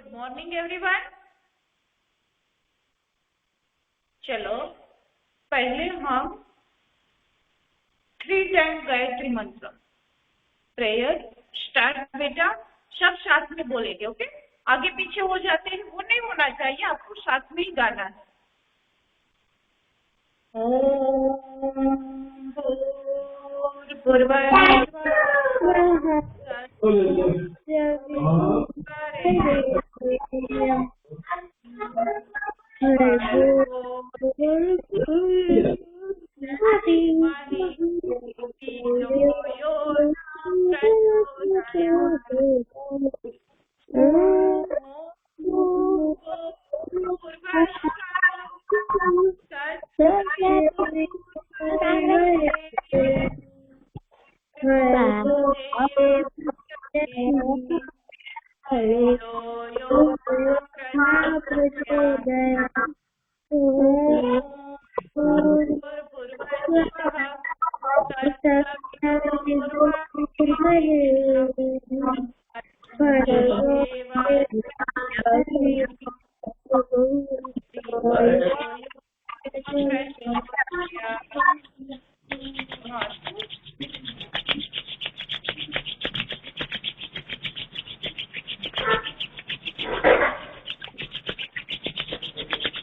Good morning everyone. चलो पहले हम 3 टाइम गायत्री मंत्र प्रेयर स्टार्ट बेटा, सब साथ में बोलेंगे। ओके, आगे पीछे हो जाते हैं वो नहीं होना चाहिए, आपको साथ में ही गाना है। ओम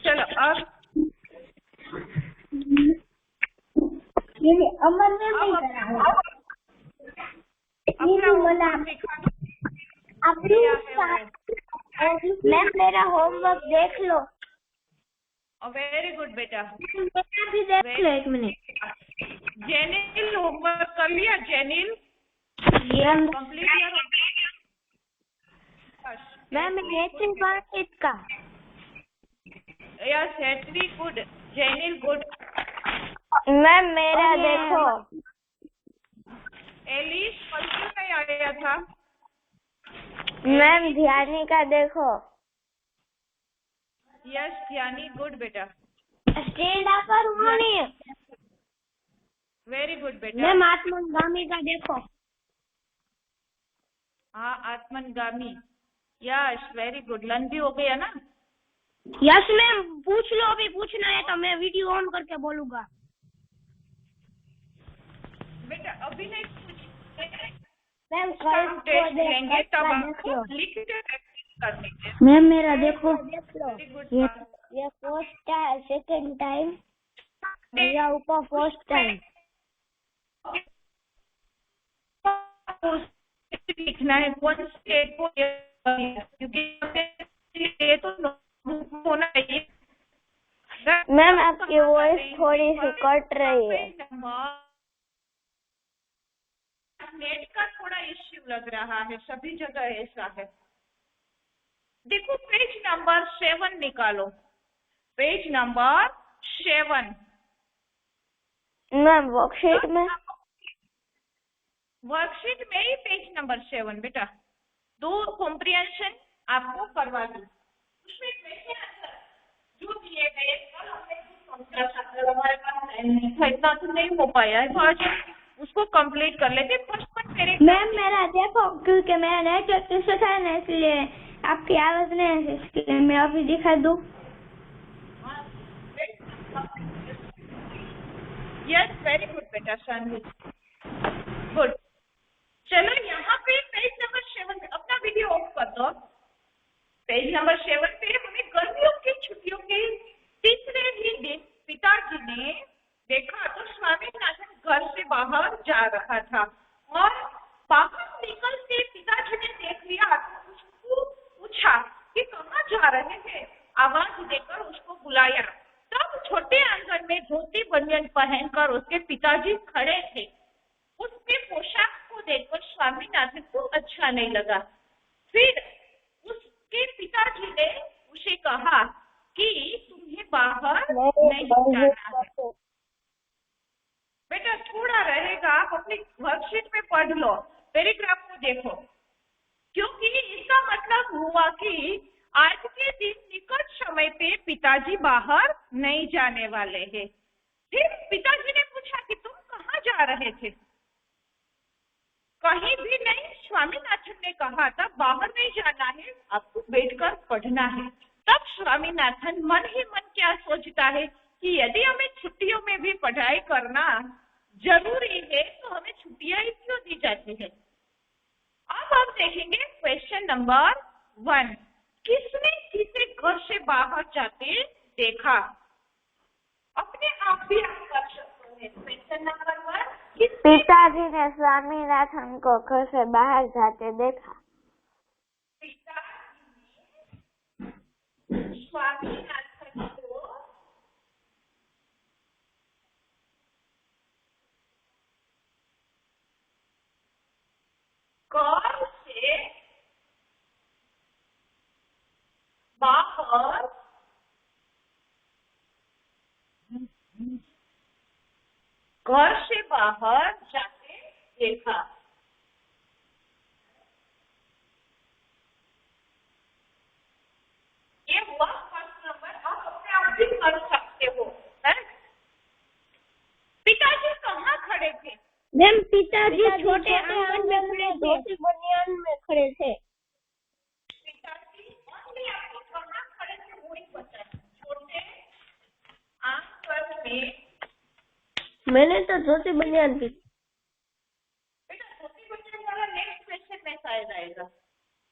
चलो अब अमन ने नहीं करा मैम मेरा होमवर्क देख लो। वेरी गुड बेटा, मेरा भी देख लो 1 मिनट। जेनिल होमवर्क कर लिया? जेनिल कंप्लीट किया? मैम का yes, very good जेनिल, good. Ma'am मेरा देखो। एलिस कल क्यों नहीं आया था? मैम ध्यानी का देखो। यस ध्यानी, गुड बेटा। स्टेला पर उन्होंने वेरी गुड बेटा। मैम आत्मगामी का देखो। हाँ आत्मगामी, यस वेरी गुड। लन भी हो गया ना? यस मैम, पूछ लो, अभी पूछना है तो मैं वीडियो ऑन करके बोलूंगा। बेटा अभी नहीं मैम हम टेस्ट लेंगे तब आपको लिख के प्रैक्टिस करनी है। मैम मेरा देखो। Very good. ये फर्स्ट टाइम, सेकंड टाइम, मेरा ऊपर फर्स्ट टाइम लिखना है कौन स्टेट को, क्योंकि ये तो होना चाहिए। मैम आपकी वॉइस थोड़ी सी कट रही है। नेट का थोड़ा इश्यू लग रहा है, सभी जगह ऐसा है। देखो पेज नंबर 7 निकालो, पेज नंबर 7। मैम वर्कशीट में ही पेज नंबर 7 बेटा। 2 कॉम्प्रिहेंशन आपको करवा दी, उसमें क्वेश्चन आंसर जो दिए गए कल हमने समझा था, हमारे पास टाइम नहीं था, इतना तो नहीं हो पाया है, तो आज उसको कंप्लीट कर लेते। फर्स्ट वन मेरे मैम मेरा देखो, क्योंकि मेरा नेटवर्क इशू था ना, इसलिए आपकी आवाज नहीं है, इसलिए मैं अभी दिखा दूं। यस वेरी गुड बेटा शानवी, गुड। चलो यहाँ पे पेज नंबर 7 पे अपना वीडियो ऑफ कर दो। पेज नंबर 7 पे हमें गर्मियों की छुट्टियों के तीसरे ही दिन पिताजी ने देखा तो स्वामीनाथन घर से बाहर जा रहा था और बाहर निकलते पिताजी ने देख लिया तो उसको पूछा कि कहाँ जा रहे थे। आवाज देकर उसको बुलाया, तब छोटे आंगन में धोती बनियान पहनकर उसके पिताजी खड़े थे। उसके पोशाक को देखकर स्वामीनाथन को अच्छा नहीं लगा। फिर उसके पिताजी ने उसे कहा कि तुम्हें बाहर नहीं जाना है। बेटा थोड़ा रहेगा, आप अपनी वर्कशीट में पढ़ लो, पैराग्राफ को देखो, क्योंकि इसका मतलब हुआ कि आज के दिन निकट समय पे पिताजी बाहर नहीं जाने वाले हैं। फिर पिताजी ने पूछा कि तुम कहाँ जा रहे थे? कहीं भी नहीं, स्वामीनाथन ने कहा था बाहर नहीं जाना है, आपको बैठकर पढ़ना है। तब स्वामीनाथन मन ही मन क्या सोचता है कि यदि हमें छुट्टियों में भी पढ़ाई करना जरूरी है तो हमें छुट्टियां ही क्यों दी जाती है। अब हम देखेंगे क्वेश्चन नंबर 1। किसने किसे घर से बाहर जाते देखा? अपने आप भी आप कर सकते हैं। क्वेश्चन नंबर 1, पिताजी ने स्वामीनाथन को घर से बाहर जाते देखा। पिताजी ने स्वामीनाथन को घर से बाहर जाते देखा। ये हुआ फर्स्ट नंबर। आप अपने आप भी कर सकते हो। है? पिताजी कहाँ खड़े थे? मैम पिताजी छोटे आंगन में खड़े थे, धोती बनियान में खड़े थे। पिताजी ओनली आपको कहाँ खड़े थे वो ही पता है। छोटे आंगन में। मैंने तो धोती बनियान थी। बेटा धोती बनियान वाला नेक्स्ट क्वेश्चन में शायद आएगा।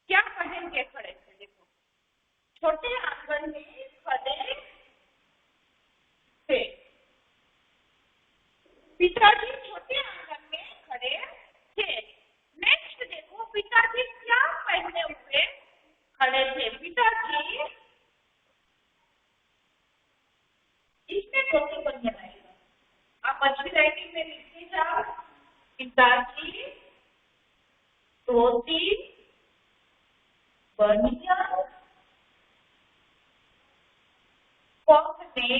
क्या पहन के खड़े थे? देखो, छोटे आंगन में खड़े थे। पिताजी छोटे आंगन में खड़े थे। नेक्स्ट देखो, पिताजी क्या पहने हुए खड़े थे? पिताजी इसमें धोती बनियान आएगा। आप अच्छी राइटिंग में लिखते जाओ। पिताजी धोती बनियान पहने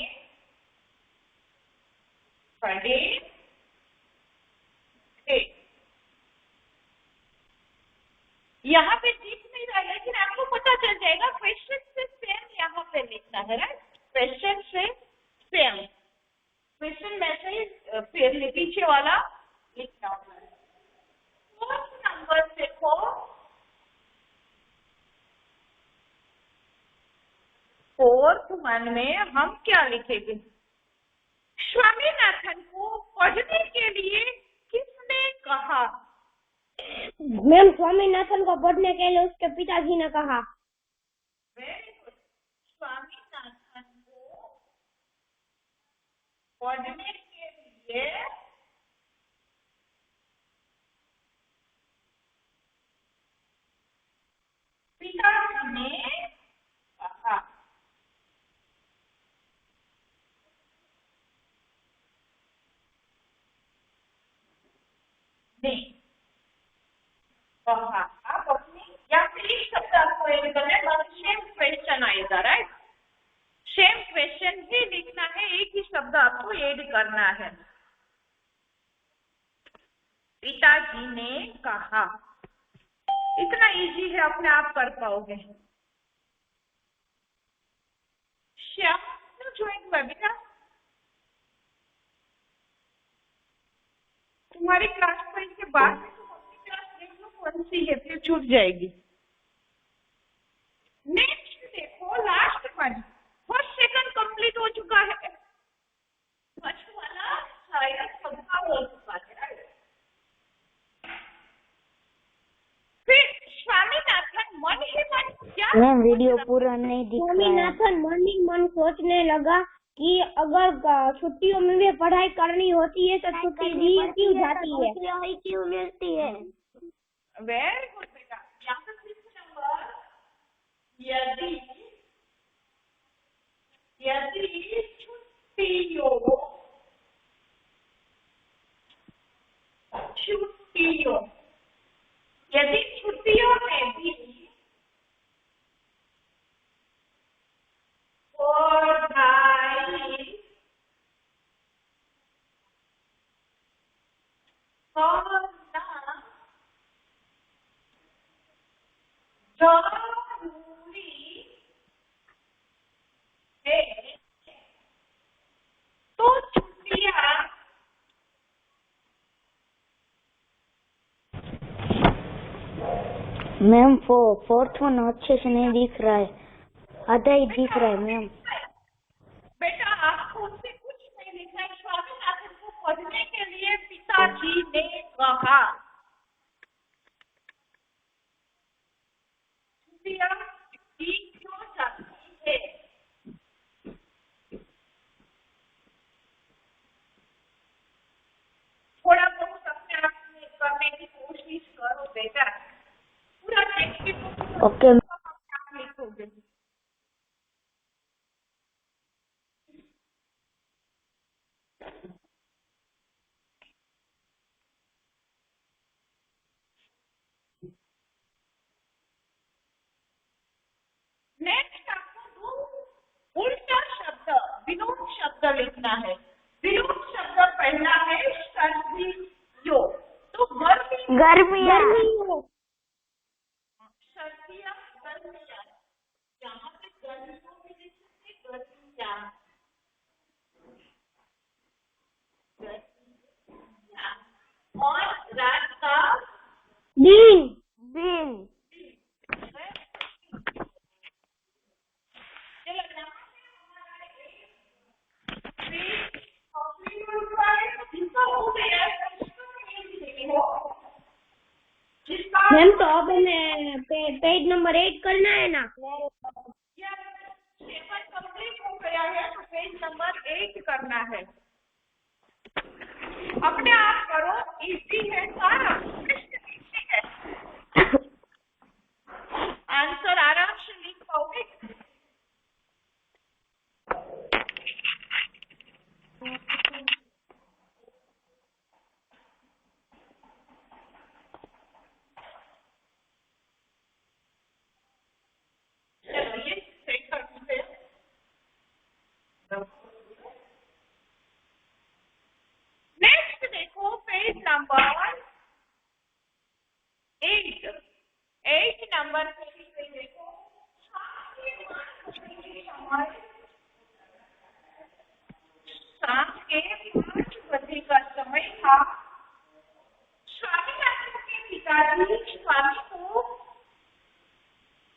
खड़े थे। यहाँ पे दिख नहीं रहा, लेकिन आपको पता चल जाएगा। क्वेश्चन से सेम यहाँ पे लिखना है। राइट, क्वेश्चन से सेम। क्वेश्चन में से फिर पीछे वाला लिखना होता है। फोर्थ नंबर देखो, फोर्थ वन में हम क्या लिखेंगे? स्वामीनाथन को पढ़ने के लिए किसने कहा? मैम स्वामीनाथन को पढ़ने के लिए उसके पिताजी ने कहा। Very good. स्वामीनाथन को पढ़ने के लिए पिताजी ने कहा। नहीं कहा। आप अपनी या फिर इस शब्द आपको ऐड करना है, बस सेम क्वेश्चन आएगा। राइट, सेम क्वेश्चन ही लिखना है, एक ही शब्द आपको ऐड करना है। पिताजी ने कहा। इतना इजी है, अपने आप कर पाओगे। श्याम क्यों ज्वाइन हुआ बेटा? तुम्हारी क्लास 5 के बाद में तुम अपनी क्लास देख लो कौन सी है, फिर छूट जाएगी। नेक्स्ट देखो, last one. First second complete हो चुका है। फर्स्ट वाला शायद सबका हो चुका है। फिर स्वामीनाथन मन ही मन क्या? वीडियो पूरा नहीं दिख रहा है। स्वामीनाथन मन ही मन सोचने लगा कि अगर छुट्टियों में भी पढ़ाई करनी होती है तो छुट्टी दी क्यों जाती है, क्यों मिलती है। वेरी गुड बेटा। यहाँ पे फिफ्थ नंबर, यदि छुट्टियों में भी पढ़ाई करना जरूरी है तो छुट्टियां मैम फोर्थ वन अच्छे से नहीं दिख रहा है, आधा ही दिख रहा है मैम। बेटा आपको उससे कुछ नहीं लिखना है। स्वामीनाथन को पढ़ने के लिए पिताजी ने कहा छुट्टियां दी क्यों जाती है। थोड़ा बहुत अपने आप में करने की कोशिश करो बेटा। पूरा टेक्स्ट बुक ओके आप लिखोगे। नेक्स्ट आपको दो उल्टा शब्द विलोम शब्द लिखना है। विलोम शब्द पहला है सर्दियों। तो गर्मियाँ सर्दियाँ गर्मियाँ, यहाँ पे गर्मियों में लिखेंगे गर्मियाँ। और रात का दिन मैम तो अब हमें पेज नंबर 8 करना है ना। कंप्लीट हो गया है तो पेज नंबर 8 करना है। अपने आप करो, इजी है सारा, इजी है। आंसर आराम से लिख पाओगे। चलो ये सेट कर दीजिए। नेक्स्ट देखो पेज नंबर 8 नंबर पे देखो शाम के 5 बजे का समय था। स्वामीनाथन के पिताजी स्वामी को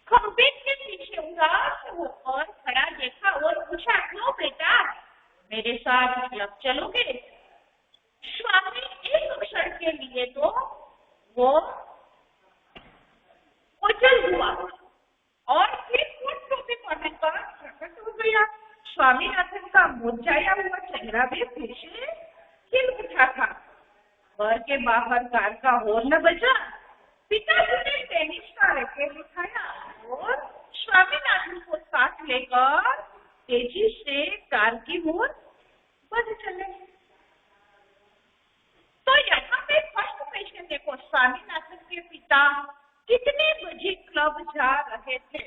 खंबे के पीछे उदास होकर खड़ा देखा और पूछा, क्यों बेटा, मेरे साथ क्लब चलोगे। स्वामी एक क्षण के लिए तो वो ओझल हुआ और फिर फुट टोपी पहनने पर प्रकट हो गया। स्वामीनाथन का मुरझाया हुआ चेहरा भी फिर से खिल उठा था। घर के बाहर कार का हॉर्न बजा। पिताजी ने टेनिस का रैकेट उठाया और स्वामीनाथन को साथ लेकर तेजी से कार की ओर बढ़ चले। तो यहाँ पे फर्स्ट क्वेश्चन देखो, स्वामीनाथन के पिता कितने बजे क्लब जा रहे थे।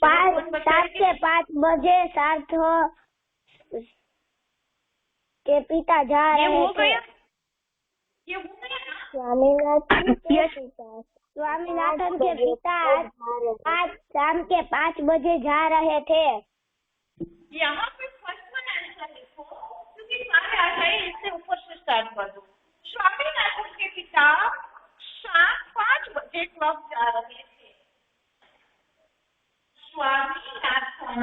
7 से 5 बजे सार्थ के पिता जा रहे थे। ये हो गया ना। स्वामीनाथन के पिता आज शाम के 5 बजे जा रहे थे। यहाँ पे फर्स्ट वन आंसर लिखो क्योंकि सारे आ गए, इससे ऊपर से स्टार्ट कर दो। स्वामीनाथन के पिता शाम 5 बजे क्लब जा रहे थे। स्वामीनाथन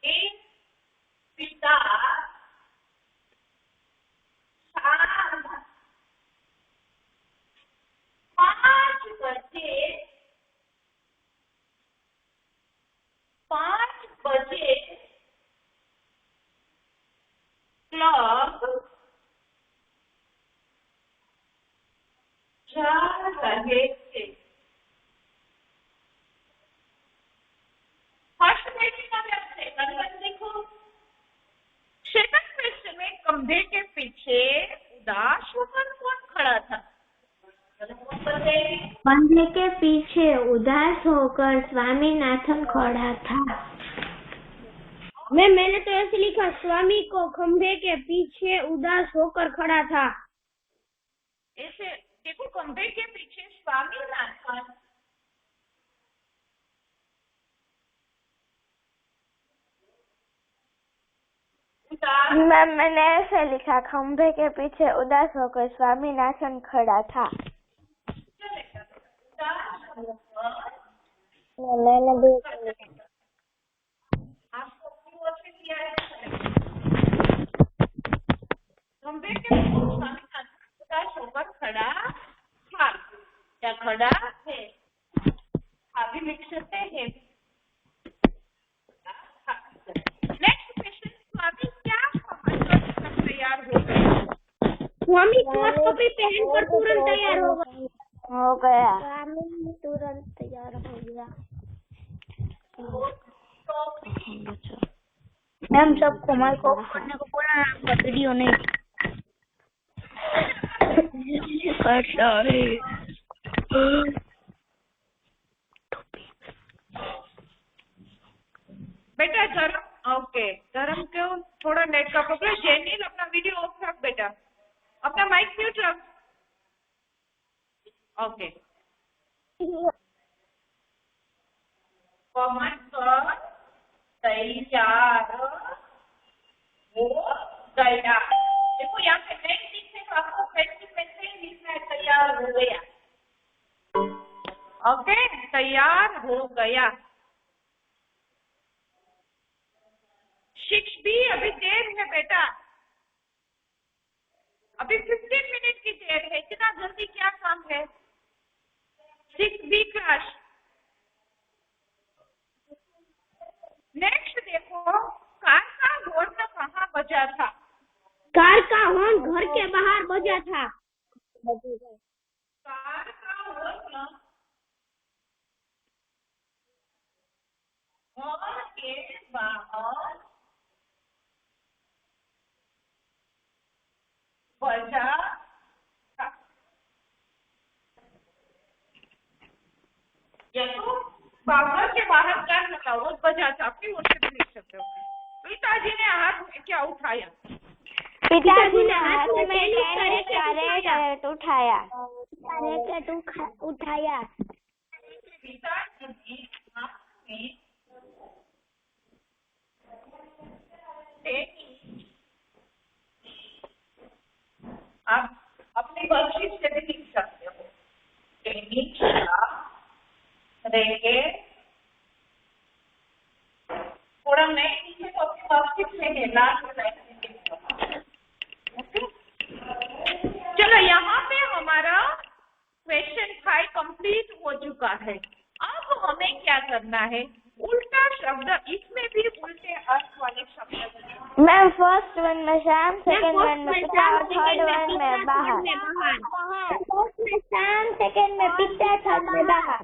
एक पिता शाम 5 बजे क्लब जा रहे थे। फर्स्ट क्वेश्चन में आप सेकंड वन देखो। सेकंड क्वेश्चन में कंधे के पीछे उदास होकर कौन खड़ा था। कंधे के पीछे उदास होकर स्वामीनाथन खड़ा था। मैंने तो ऐसे लिखा, स्वामी को खंभे के पीछे उदास होकर खड़ा था। ऐसे देखो, खंभे के पीछे स्वामीनाथन मैम मैंने ऐसे लिखा, खंभे के पीछे उदास होकर स्वामीनाथन खड़ा था। मैंने भी आपको क्यों अच्छे किया है? खंभे के पीछे स्वामीनाथन उदास होकर खड़ा था या खड़ा है, अभी लिख सकते हैं। नेक्स्ट क्वेश्चन, स्वामी क्या पहनकर तैयार हो गए? स्वामी कोट टोपी पहनकर तुरंत तैयार हो गया। स्वामी तुरंत तैयार हो गया। मैम सबको माइक ऑफ करने को बोला, आपका वीडियो नहीं करता है। बेटा धर्म, ओके धर्म क्यों थोड़ा नेट का प्रॉब्लम। जेनिल अपना वीडियो ऑफ रख बेटा, अपना माइक म्यूट रख। ओके कॉमन कर तैयार हो गया। देखो यहाँ पे नहीं लिखने तो आपको पेंसिल पेन से ही लिखना है, तैयार हो गया। ओके तैयार हो गया। 6B अभी देर है बेटा, अभी 15 मिनट की देर है, इतना जल्दी क्या काम है। 6B class. नेक्स्ट देखो, कार का हॉर्न कहाँ बजा था? कार का हॉर्न घर के बाहर बजा था। कार का हॉर्न घर के बाहर बजा था। या तो घर के बाहर क्या लगा वो बजा था, अपनी ओर से भी लिख सकते हो। पिताजी ने हाथ में क्या उठाया? पिताजी ने हाथ में रैकेट उठाया। उठाया। पिताजी ने हाथ में आप अपनी वर्कशीट से भी लिख सकते हो। टेनिस का रैकेट, थोड़ा नहीं लिखे तो अपनी वर्कशीट से है, लास्ट लाइन में। चलो यहाँ पे हमारा क्वेश्चन 5 कंप्लीट हो चुका है। अब हमें क्या करना है, उल्टा शब्द, इसमें भी उल्टे अर्थ वाले शब्द। मैम फर्स्ट वन में शाम, सेकंड वन में पिता और थर्ड वन में बाहर। फर्स्ट में शाम, सेकंड में पिता, थर्ड में बाहर।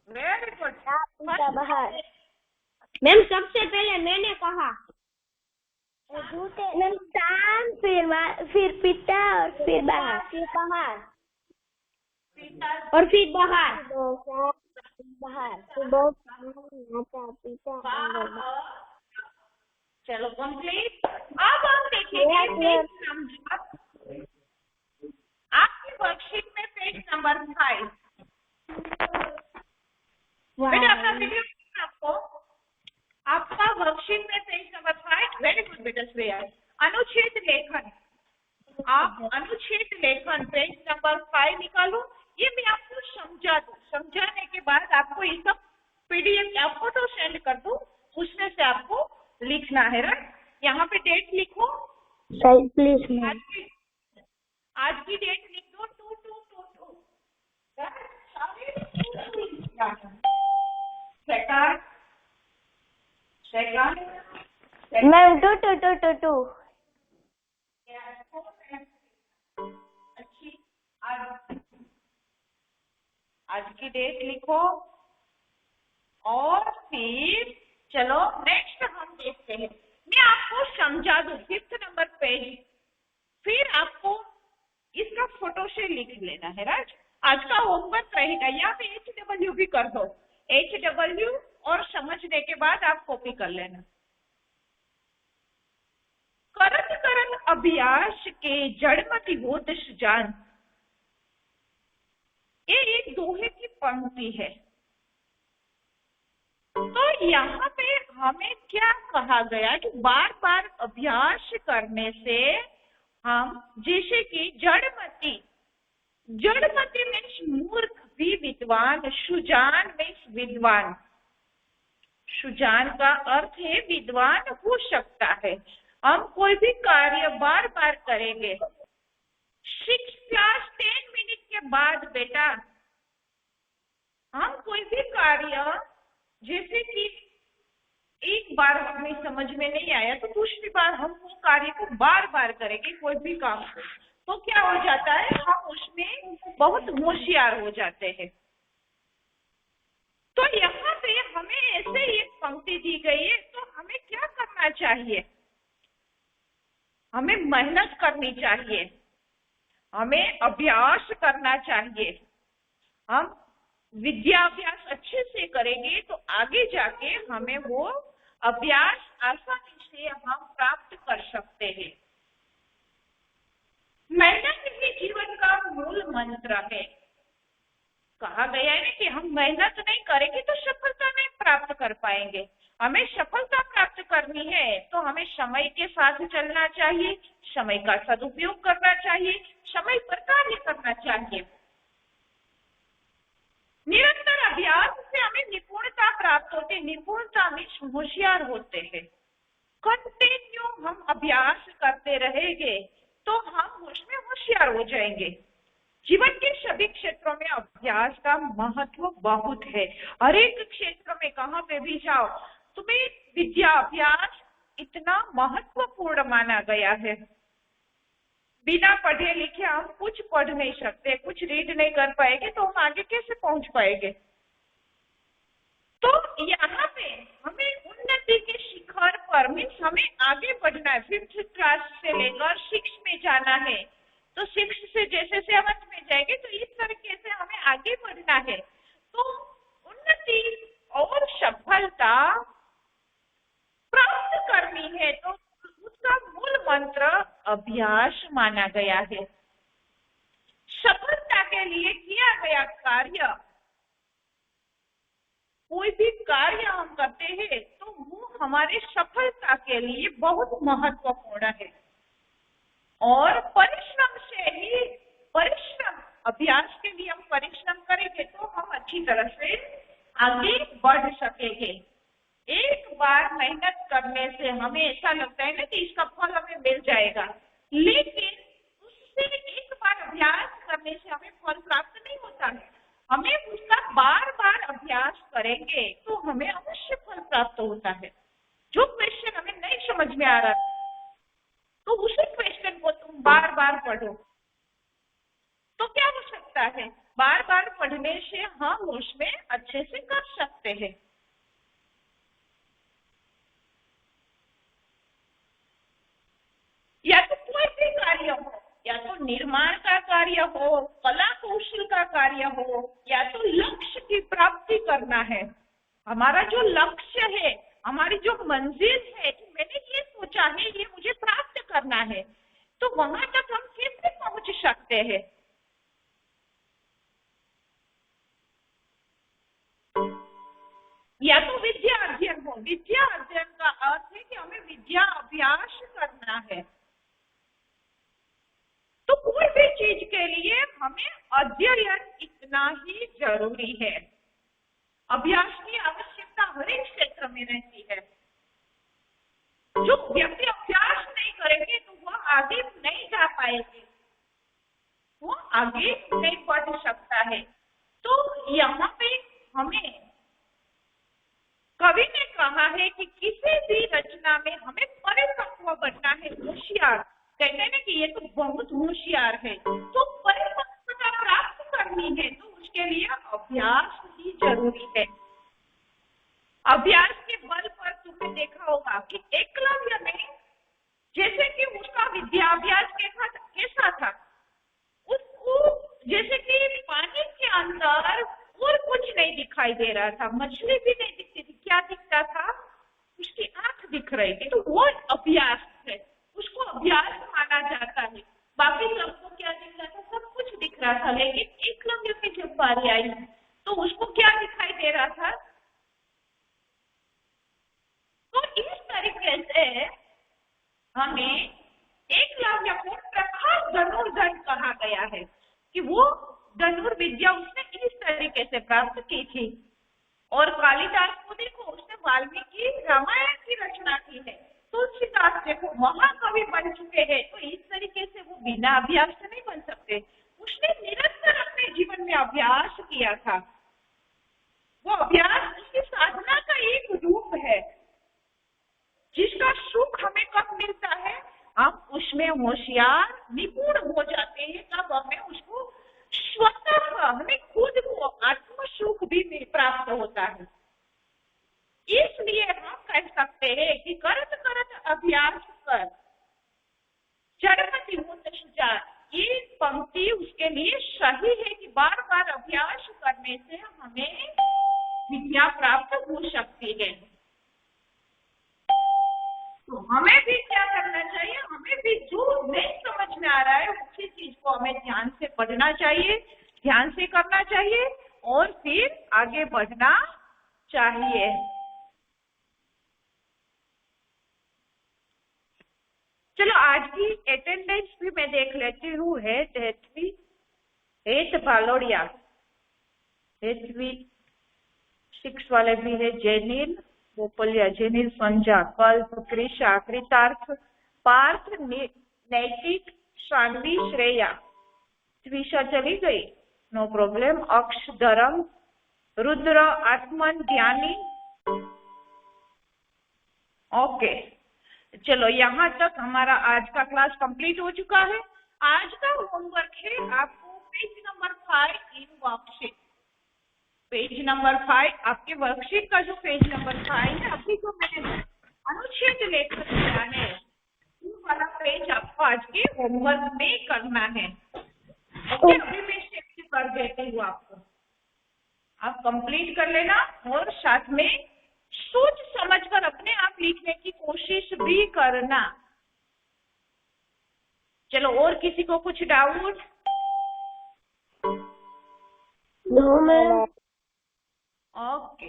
Very good. पिता बाहर। मैम सबसे पहले मैंने कहा मैम शाम, फिर पिता और फिर बाहर, फिर बाहर और फिर बाहर। चलो कंप्लीट। अब हम देखेंगे आपकी वर्कशीट में पेज नंबर 5। बेटा अपना वीडियो आपको, आपका वर्कशीट में पेज नंबर 5। वेरी गुड बेटा श्रेया। अनुच्छेद लेखन, आप अनुच्छेद लेखन पेज नंबर 5 निकालो। ये मैं आपको समझा दूं, समझाने के बाद आपको ये सब PDF या फोटो सेंड कर दूं, उसमें से आपको लिखना है। राइट, यहाँ पे डेट लिखो प्लीज। आज की डेट लिख दो 2222। Second ma'am 2222। अच्छी, आज की डेट लिखो। और फिर चलो नेक्स्ट हम देखते हैं। मैं आपको समझा दूं 5th नंबर पेज, फिर आपको इसका फोटो से लिख लेना है। राइट, आज का होमवर्क रहेगा। यहाँ पे HW भी कर दो, HW, और समझने के बाद आप कॉपी कर लेना। करण अभ्यास के जड़मति बोधस जान, ये एक दोहे की पंक्ति है। तो यहाँ पे हमें क्या कहा गया कि बार बार अभ्यास करने से हम, जैसे कि जड़मति, जड़मति मीन्स मूर्ख भी विद्वान, सुजान मीन्स विद्वान, सुजान का अर्थ है विद्वान हो सकता है। हम कोई भी कार्य बार बार करेंगे। 6 क्लास 10 मिनट के बाद बेटा हम कोई भी कार्य, जैसे कि एक बार हमें समझ में नहीं आया तो दूसरी बार हम वो कार्य को बार बार करेंगे, कोई भी काम को, तो क्या हो जाता है, हम उसमें बहुत होशियार हो जाते हैं। तो यहाँ पे हमें ऐसे एक पंक्ति दी गई है, तो हमें क्या करना चाहिए, हमें मेहनत करनी चाहिए, हमें अभ्यास करना चाहिए। हम विद्याभ्यास अच्छे से करेंगे तो आगे जाके हमें वो अभ्यास आसानी से हम प्राप्त कर सकते हैं। मेहनत ही जीवन का मूल मंत्र है। कहा गया है कि हम मेहनत नहीं करेंगे तो सफलता नहीं प्राप्त कर पाएंगे। हमें सफलता प्राप्त करनी है तो हमें समय के साथ चलना चाहिए, समय का सदुपयोग करना चाहिए, समय पर कार्य करना चाहिए। निरंतर अभ्यास से हमें निपुणता प्राप्त होती है। निपुणता में होशियार होते हैं। कंटिन्यू हम अभ्यास करते रहेंगे तो हम उसमें होशियार हो जाएंगे। जीवन के सभी क्षेत्रों में अभ्यास का महत्व बहुत है। हर एक क्षेत्र में कहाँ पे भी जाओ, तुम्हें विद्या अभ्यास इतना महत्वपूर्ण माना गया है। बिना पढ़े लिखे हम कुछ पढ़ नहीं सकते, कुछ रीड नहीं कर पाएंगे तो हम आगे कैसे पहुंच पाएंगे। तो यहाँ पे हमें उन्नति के शिखर पर, मीन्स हमें आगे बढ़ना है। 5th क्लास से लेकर 6 में जाना है, तो 6 से जैसे 7th में जाएंगे तो इस तरीके से हमें आगे बढ़ना है। तो उन्नति और सफलता प्राप्त करनी है तो उसका मूल मंत्र अभ्यास माना गया है। सफलता के लिए किया गया कार्य, कोई भी कार्य हम करते हैं तो वो हमारे सफलता के लिए बहुत महत्वपूर्ण है। और परिश्रम से ही, परिश्रम, अभ्यास के लिए हम परिश्रम करेंगे तो हम अच्छी तरह से आगे बढ़ सकेंगे। एक बार मेहनत करने से हमें ऐसा लगता है ना कि इसका फल हमें मिल जाएगा, लेकिन उससे एक बार अभ्यास करने से हमें फल प्राप्त नहीं होता है। हमें उसका बार बार अभ्यास करेंगे तो हमें अवश्य फल प्राप्त होता है। जो क्वेश्चन हमें नहीं समझ में आ रहा तो उसी क्वेश्चन को तुम बार बार पढ़ो तो क्या हो सकता है, बार बार पढ़ने से हम उसमें अच्छे से कर सकते हैं। या तो कोई भी कार्य हो, या तो निर्माण का कार्य हो, कला कौशल का कार्य हो, या तो लक्ष्य की प्राप्ति करना है। हमारा जो लक्ष्य है, हमारी जो मंजिल है, मैंने ये सोचा है ये मुझे प्राप्त करना है, तो वहां तक हम कैसे पहुंच सकते हैं। या तो विद्या अध्ययन हो, विद्या अध्ययन का अर्थ है कि हमें विद्या अभ्यास करना है। तो कोई भी चीज के लिए हमें अध्ययन इतना ही जरूरी है। अभ्यास की आवश्यकता हर एक क्षेत्र में रहती है। जो व्यक्ति अभ्यास नहीं करेंगे तो वह आगे नहीं जा पाएंगे, वो आगे नहीं बढ़ सकता है। तो यहाँ पे हमें कवि ने कहा है कि किसी भी रचना में हमें परिपक्व बनना है, होशियार। कहते हैं ना कि ये तो बहुत होशियार है, तो परिपक्वता प्राप्त करनी है तो उसके लिए अभ्यास ही जरूरी है। अभ्यास के बल पर तुमने देखा होगा कि एकलव्य में जैसे कि उसका विद्याभ्यास कैसा था, उसको जैसे कि पानी के अंदर और कुछ नहीं दिखाई दे रहा था, मछली भी नहीं दिखती थी, क्या दिखता था, उसकी आंख दिख रही थी, तो वो अभ्यास है, उसको अभ्यास माना जाता है। बाकी सबको क्या दिख रहा था, सब कुछ दिख रहा था, लेकिन एकलव्य की जब बारी आई तो उसको क्या दिखाई दे रहा था, तरीके से हमें एकलव्य को प्रखर धनुर्धर कहा गया है कि वो धनुर्विद्या उसने इस तरीके से प्राप्त की थी। और कालिदास को देखो, उसने वाल्मीकि रामायण की रचना की है। तुलसीदास देखो महाकवि बन चुके हैं, तो इस तरीके से वो बिना अभ्यास से नहीं बन सकते। उसने निरंतर अपने जीवन में अभ्यास किया था। वो अभ्यास उसकी साधना का एक रूप है, जिसका सुख हमें कब मिलता है, हम उसमें होशियार निपुण हो जाते हैं, तब हमें उसको स्वतः हमें खुद को आत्म सुख भी प्राप्त होता है। इसलिए हम कह सकते हैं कि करत करत अभ्यास कर जड़मति मुत सुजान। ये पंक्ति उसके लिए सही है कि बार बार अभ्यास करने से हमें विद्या प्राप्त हो सकती है। तो हमें भी क्या करना चाहिए, हमें भी जो नहीं समझ में आ रहा है उसी चीज को हमें ध्यान से पढ़ना चाहिए, ध्यान से करना चाहिए और फिर आगे बढ़ना चाहिए। चलो आज की अटेंडेंस भी मैं देख लेती हूँ। हेत भालोड़िया, हेतवी 6 वाले भी है, जेनिल बोपलिया, जेनिल संजा, कल्प, कृषा, कृतार्थ, पार्थ, नैतिक, शान्वी, श्रेया, त्विषा चली गई, नो प्रॉब्लम, अक्ष, धर्म, रुद्र, आत्मन, ज्ञानी, ओके। चलो यहाँ तक हमारा आज का क्लास कंप्लीट हो चुका है। आज का होमवर्क है आपको page number 5 in worksheet. Page number 5 आपके वर्कशीट का जो पेज नंबर 5 है, अभी जो मैंने अनुच्छेद लेकर दिया है वो वाला पेज आपको आज के होमवर्क में करना है। ओके, अभी मैं शिफ्ट कर देती हूँ आपको, आप कंप्लीट कर लेना और साथ में सोच समझकर अपने आप लिखने की कोशिश भी करना। चलो, और किसी को कुछ doubt? No ma'am. Okay,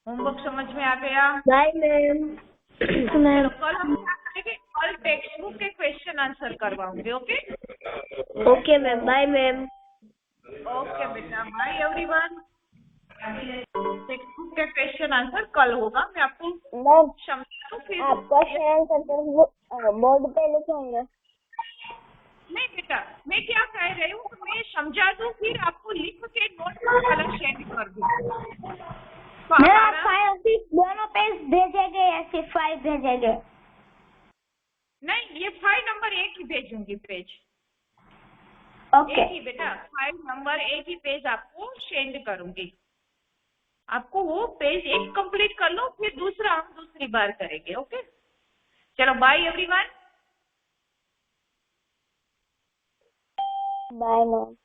homework समझ में आ गया? Bye ma'am. चलो, कल हम क्या करेंगे, कल टेक्स्ट बुक के क्वेश्चन आंसर करवाऊंगे। Okay okay ma'am, bye ma'am. Okay बेटा, बाय एवरीवन। टेक्स्ट बुक के क्वेश्चन आंसर कल होगा, मैं आपको मैम समझा दूं फिर। आपका शेयर करते बोर्ड पे लिखेंगे? नहीं बेटा, मैं क्या कह रही हूँ, मैं समझा दूं फिर आपको लिख के नोटबुक वाला सेंड कर दूं। मैं आप 5 सिर्फ दोनों पेज भेजेंगे या सिर्फ 5 भेजेंगे? नहीं, ये 5 नंबर 1 ही भेजूंगी पेज। ओके। एक ही बेटा, 5 नंबर 1 ही पेज आपको सेंड करूंगी। आपको वो पेज 1 कंप्लीट कर लो, फिर दूसरा हम दूसरी बार करेंगे। ओके, चलो बाय एवरीवन। Bye ma'am.